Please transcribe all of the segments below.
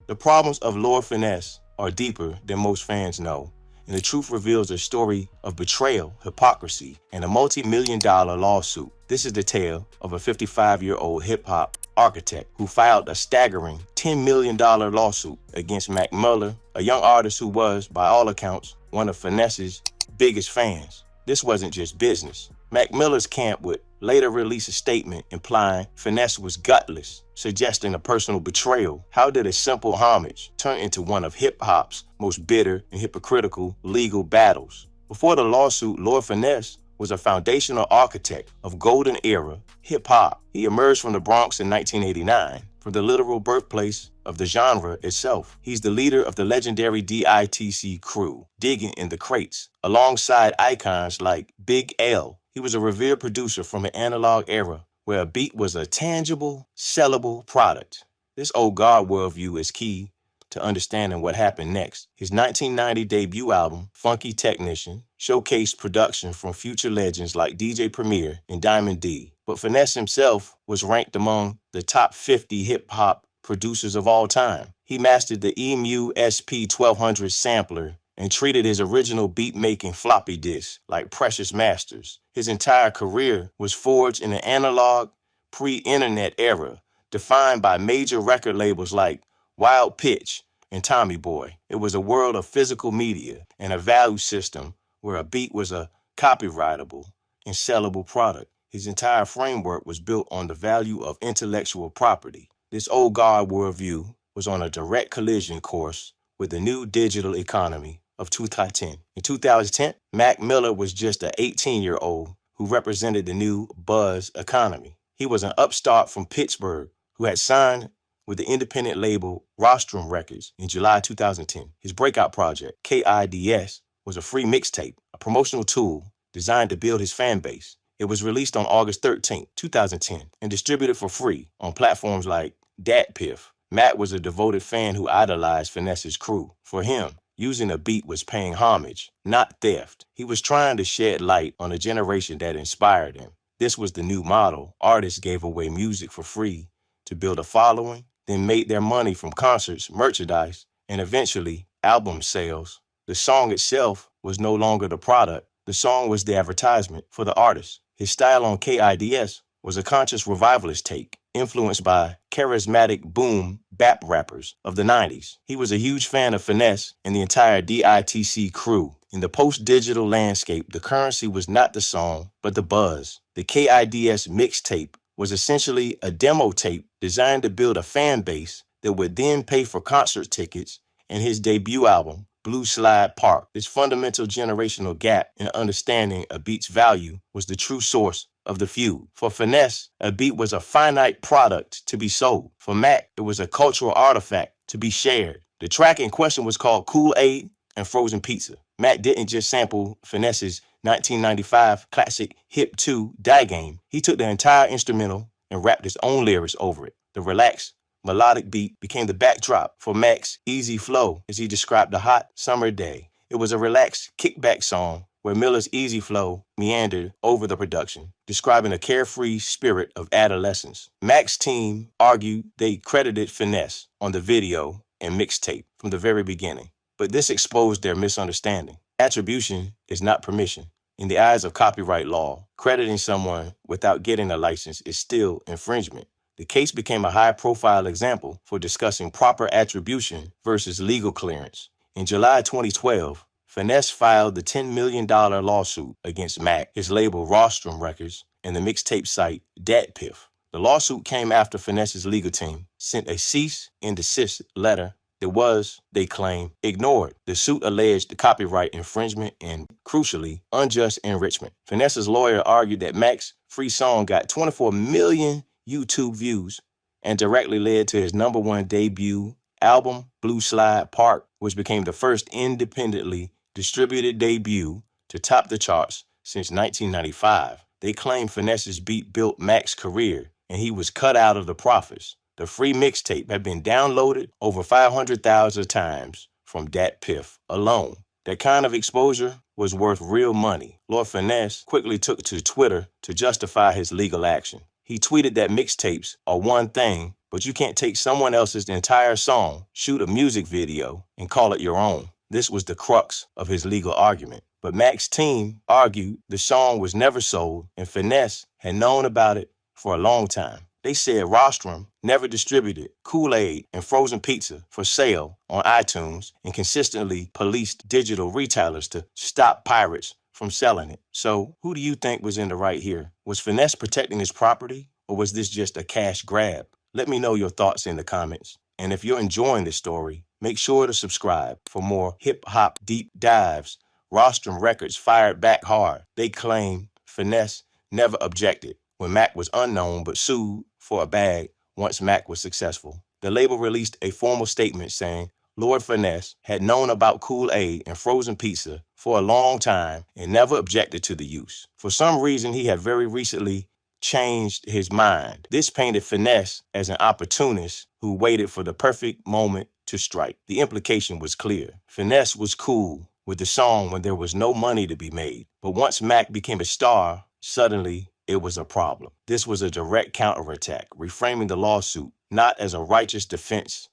The problems of Lord Finesse are deeper than most fans know, and the truth reveals a story of betrayal, hypocrisy, and a multi-million-dollar lawsuit. This is the tale of a 55-year-old hip-hop architect who filed a staggering $10 million lawsuit against Mac Miller, a young artist who was, by all accounts, one of Finesse's biggest fans. This wasn't just business. Mac Miller's camp would later release a statement implying Finesse was gutless, suggesting a personal betrayal. How did a simple homage turn into one of hip-hop's most bitter and hypocritical legal battles? Before the lawsuit, Lord Finesse was a foundational architect of golden era hip-hop. He emerged from the Bronx in 1989, from the literal birthplace of the genre itself. He's the leader of the legendary DITC crew, digging in the crates, alongside icons like Big L. He was a revered producer from an analog era where a beat was a tangible, sellable product. This old guard worldview is key to understanding what happened next. His 1990 debut album, Funky Technician, showcased production from future legends like DJ Premier and Diamond D. But Finesse himself was ranked among the top 50 hip-hop producers of all time. He mastered the EMU SP1200 sampler and treated his original beat-making floppy disks like precious masters. His entire career was forged in an analog, pre-internet era, defined by major record labels like Wild Pitch and Tommy Boy. It was a world of physical media and a value system where a beat was a copyrightable and sellable product. His entire framework was built on the value of intellectual property. This old guard worldview was on a direct collision course with the new digital economy of 2010. In 2010, Mac Miller was just an 18-year-old who represented the new buzz economy. He was an upstart from Pittsburgh who had signed with the independent label Rostrum Records in July 2010. His breakout project, KIDS, was a free mixtape, a promotional tool designed to build his fan base. It was released on August 13, 2010, and distributed for free on platforms like DatPiff. Matt was a devoted fan who idolized Finesse's crew. For him, using a beat was paying homage, not theft. He was trying to shed light on a generation that inspired him. This was the new model. Artists gave away music for free to build a following, then made their money from concerts, merchandise, and eventually album sales. The song itself was no longer the product. The song was the advertisement for the artist. His style on KIDS was a conscious revivalist take, influenced by charismatic boom bap rappers of the 90s. He was a huge fan of Finesse and the entire DITC crew. In the post-digital landscape, the currency was not the song, but the buzz. The KIDS mixtape was essentially a demo tape designed to build a fan base that would then pay for concert tickets and his debut album, Blue Slide Park. This fundamental generational gap in understanding a beat's value was the true source of the feud. For Finesse, a beat was a finite product to be sold. For Mac, it was a cultural artifact to be shared. The track in question was called Kool-Aid and Frozen Pizza. Mac didn't just sample Finesse's 1995 classic Hip 2 Die Game. He took the entire instrumental and rapped his own lyrics over it. The relaxed, melodic beat became the backdrop for Mac's easy flow as he described the hot summer day. It was a relaxed kickback song where Miller's easy flow meandered over the production, describing a carefree spirit of adolescence. Mac's team argued they credited Finesse on the video and mixtape from the very beginning, but this exposed their misunderstanding. Attribution is not permission. In the eyes of copyright law, crediting someone without getting a license is still infringement. The case became a high-profile example for discussing proper attribution versus legal clearance. In July 2012, Finesse filed the $10 million lawsuit against Mac, his label Rostrum Records, and the mixtape site DatPiff. The lawsuit came after Finesse's legal team sent a cease and desist letter that was, they claim, ignored. The suit alleged copyright infringement and, crucially, unjust enrichment. Finesse's lawyer argued that Mac's free song got 24 million YouTube views and directly led to his #1 debut album, Blue Slide Park, which became the first independently distributed debut to top the charts since 1995. They claim Finesse's beat built Mac's career, and he was cut out of the profits. The free mixtape had been downloaded over 500,000 times from DatPiff alone. That kind of exposure was worth real money. Lord Finesse quickly took to Twitter to justify his legal action. He tweeted that mixtapes are one thing, but you can't take someone else's entire song, shoot a music video, and call it your own. This was the crux of his legal argument. But Mac's team argued the song was never sold, and Finesse had known about it for a long time. They said Rostrum never distributed Kool-Aid and frozen pizza for sale on iTunes and consistently policed digital retailers to stop pirates from selling it. So who do you think was in the right here? Was Finesse protecting his property, or was this just a cash grab? Let me know your thoughts in the comments. And if you're enjoying this story, make sure to subscribe for more hip-hop deep dives. Rostrum Records fired back hard. They claim Finesse never objected when Mac was unknown but sued for a bag once Mac was successful. The label released a formal statement saying Lord Finesse had known about Kool-Aid and frozen pizza for a long time and never objected to the use. For some reason, he had very recently changed his mind. This painted Finesse as an opportunist who waited for the perfect moment to strike. The implication was clear. Finesse was cool with the song when there was no money to be made. But once Mac became a star, suddenly it was a problem. This was a direct counterattack, reframing the lawsuit not as a righteous defense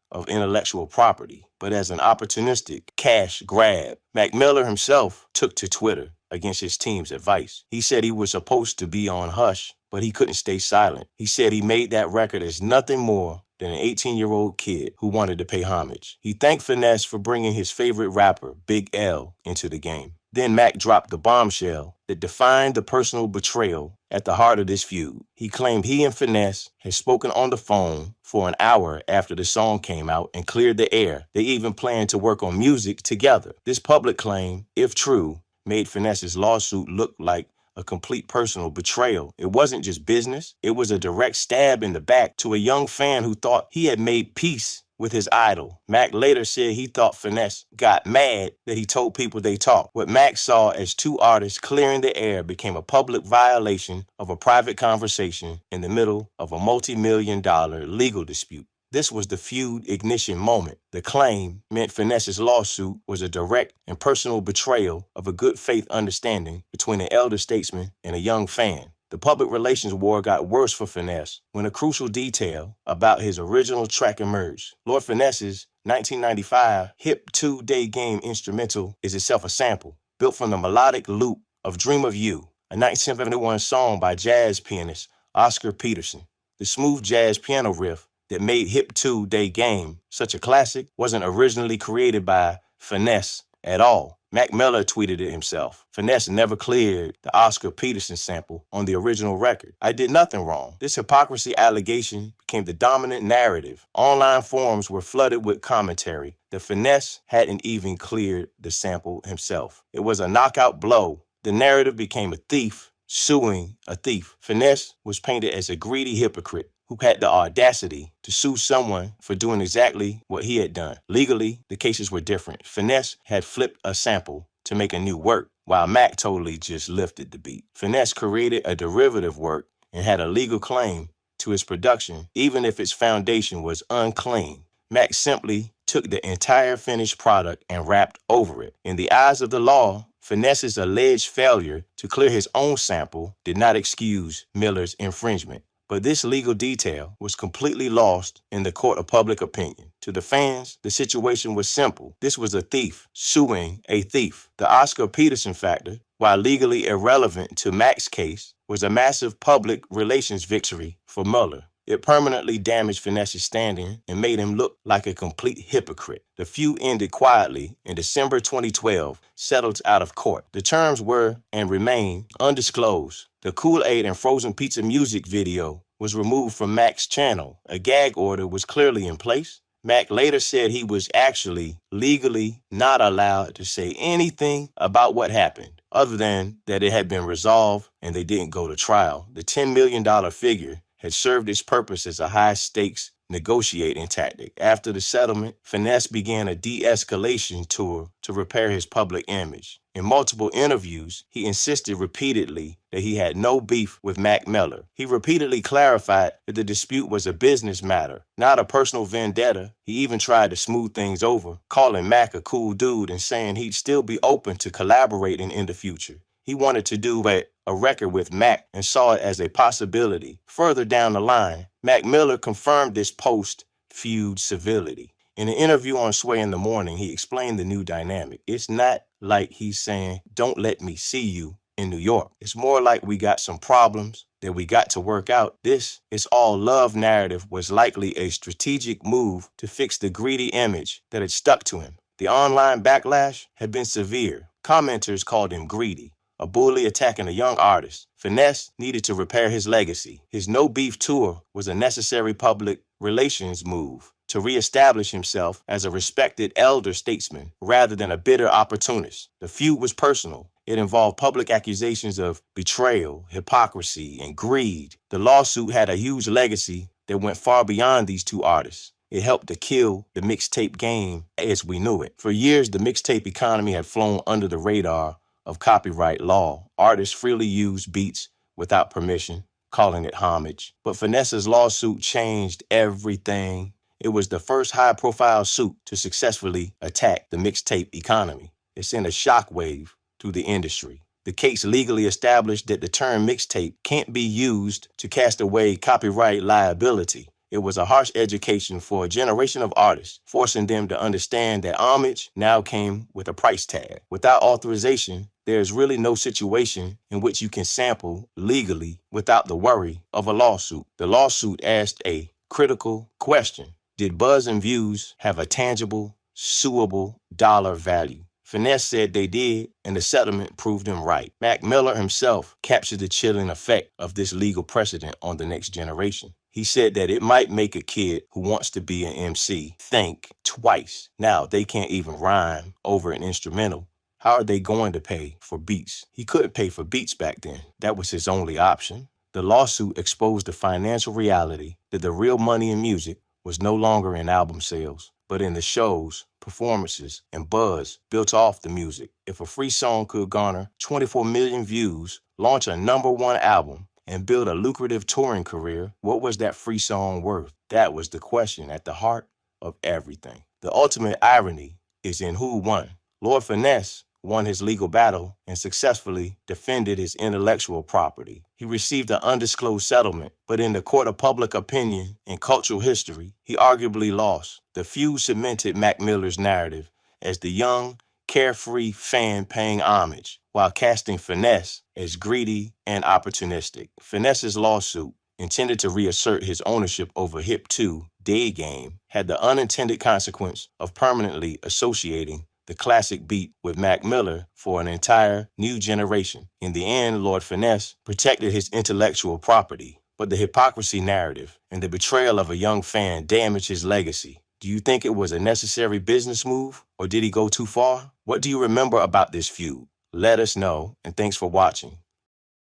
of intellectual property, but as an opportunistic cash grab. Mac Miller himself took to Twitter against his team's advice. He said he was supposed to be on hush, but he couldn't stay silent. He said he made that record as nothing more than an 18-year-old kid who wanted to pay homage. He thanked Finesse for bringing his favorite rapper, Big L, into the game. Then Mac dropped the bombshell that defined the personal betrayal at the heart of this feud. He claimed he and Finesse had spoken on the phone for an hour after the song came out and cleared the air. They even planned to work on music together. This public claim, if true, made Finesse's lawsuit look like a complete personal betrayal. It wasn't just business. It was a direct stab in the back to a young fan who thought he had made peace with his idol. Mac later said he thought Finesse got mad that he told people they talked. What Mac saw as two artists clearing the air became a public violation of a private conversation in the middle of a multi-million-dollar legal dispute. This was the feud ignition moment. The claim meant Finesse's lawsuit was a direct and personal betrayal of a good faith understanding between an elder statesman and a young fan. The public relations war got worse for Finesse when a crucial detail about his original track emerged. Lord Finesse's 1995 Hip 2-Day Game instrumental is itself a sample, built from the melodic loop of Dream of You, a 1971 song by jazz pianist Oscar Peterson. The smooth jazz piano riff that made Hip 2-Day Game such a classic wasn't originally created by Finesse at all. Mac Miller tweeted it himself. Finesse never cleared the Oscar Peterson sample on the original record. I did nothing wrong. This hypocrisy allegation became the dominant narrative. Online forums were flooded with commentary that Finesse hadn't even cleared the sample himself. It was a knockout blow. The narrative became a thief suing a thief. Finesse was painted as a greedy hypocrite who had the audacity to sue someone for doing exactly what he had done. Legally, the cases were different. Finesse had flipped a sample to make a new work, while Mac totally just lifted the beat. Finesse created a derivative work and had a legal claim to his production, even if its foundation was unclean. Mac simply took the entire finished product and rapped over it. In the eyes of the law, Finesse's alleged failure to clear his own sample did not excuse Miller's infringement. But this legal detail was completely lost in the court of public opinion. To the fans, the situation was simple. This was a thief suing a thief. The Oscar Peterson factor, while legally irrelevant to Mac's case, was a massive public relations victory for Mueller. It permanently damaged Finesse's standing and made him look like a complete hypocrite. The feud ended quietly in December 2012, settled out of court. The terms were and remain undisclosed. The Kool-Aid and frozen pizza music video was removed from Mac's channel. A gag order was clearly in place. Mac later said he was actually legally not allowed to say anything about what happened, other than that it had been resolved and they didn't go to trial. The $10 million figure had served its purpose as a high-stakes negotiating tactic. After the settlement, Finesse began a de-escalation tour to repair his public image. In multiple interviews, he insisted repeatedly that he had no beef with Mac Miller. He repeatedly clarified that the dispute was a business matter, not a personal vendetta. He even tried to smooth things over, calling Mac a cool dude and saying he'd still be open to collaborating in the future. He wanted to do what a record with Mac and saw it as a possibility. Further down the line, Mac Miller confirmed this post-feud civility. In an interview on Sway in the Morning, he explained the new dynamic. It's not like he's saying, don't let me see you in New York. It's more like we got some problems that we got to work out. This It's All Love narrative was likely a strategic move to fix the greedy image that had stuck to him. The online backlash had been severe. Commenters called him greedy, a bully attacking a young artist. Finesse needed to repair his legacy. His no beef tour was a necessary public relations move to reestablish himself as a respected elder statesman rather than a bitter opportunist. The feud was personal. It involved public accusations of betrayal, hypocrisy, and greed. The lawsuit had a huge legacy that went far beyond these two artists. It helped to kill the mixtape game as we knew it. For years, the mixtape economy had flown under the radar of copyright law. Artists freely used beats without permission, calling it homage. But Finesse's lawsuit changed everything. It was the first high-profile suit to successfully attack the mixtape economy. It sent a shockwave through the industry. The case legally established that the term mixtape can't be used to cast away copyright liability. It was a harsh education for a generation of artists, forcing them to understand that homage now came with a price tag. Without authorization, there is really no situation in which you can sample legally without the worry of a lawsuit. The lawsuit asked a critical question. Did buzz and views have a tangible, suable dollar value? Finesse said they did, and the settlement proved him right. Mac Miller himself captured the chilling effect of this legal precedent on the next generation. He said that it might make a kid who wants to be an MC think twice. Now they can't even rhyme over an instrumental. How are they going to pay for beats? He couldn't pay for beats back then. That was his only option. The lawsuit exposed the financial reality that the real money in music was no longer in album sales, but in the shows, performances, and buzz built off the music. If a free song could garner 24 million views, launch a #1 album, and build a lucrative touring career, what was that free song worth? That was the question at the heart of everything. The ultimate irony is in who won. Lord Finesse won his legal battle and successfully defended his intellectual property. He received an undisclosed settlement, but in the court of public opinion and cultural history, he arguably lost. The feud cemented Mac Miller's narrative as the young, carefree fan paying homage, while casting Finesse as greedy and opportunistic. Finesse's lawsuit, intended to reassert his ownership over Hip 2, Day Game, had the unintended consequence of permanently associating the classic beat with Mac Miller for an entire new generation. In the end, Lord Finesse protected his intellectual property, but the hypocrisy narrative and the betrayal of a young fan damaged his legacy. Do you think it was a necessary business move, or did he go too far? What do you remember about this feud? Let us know, and thanks for watching.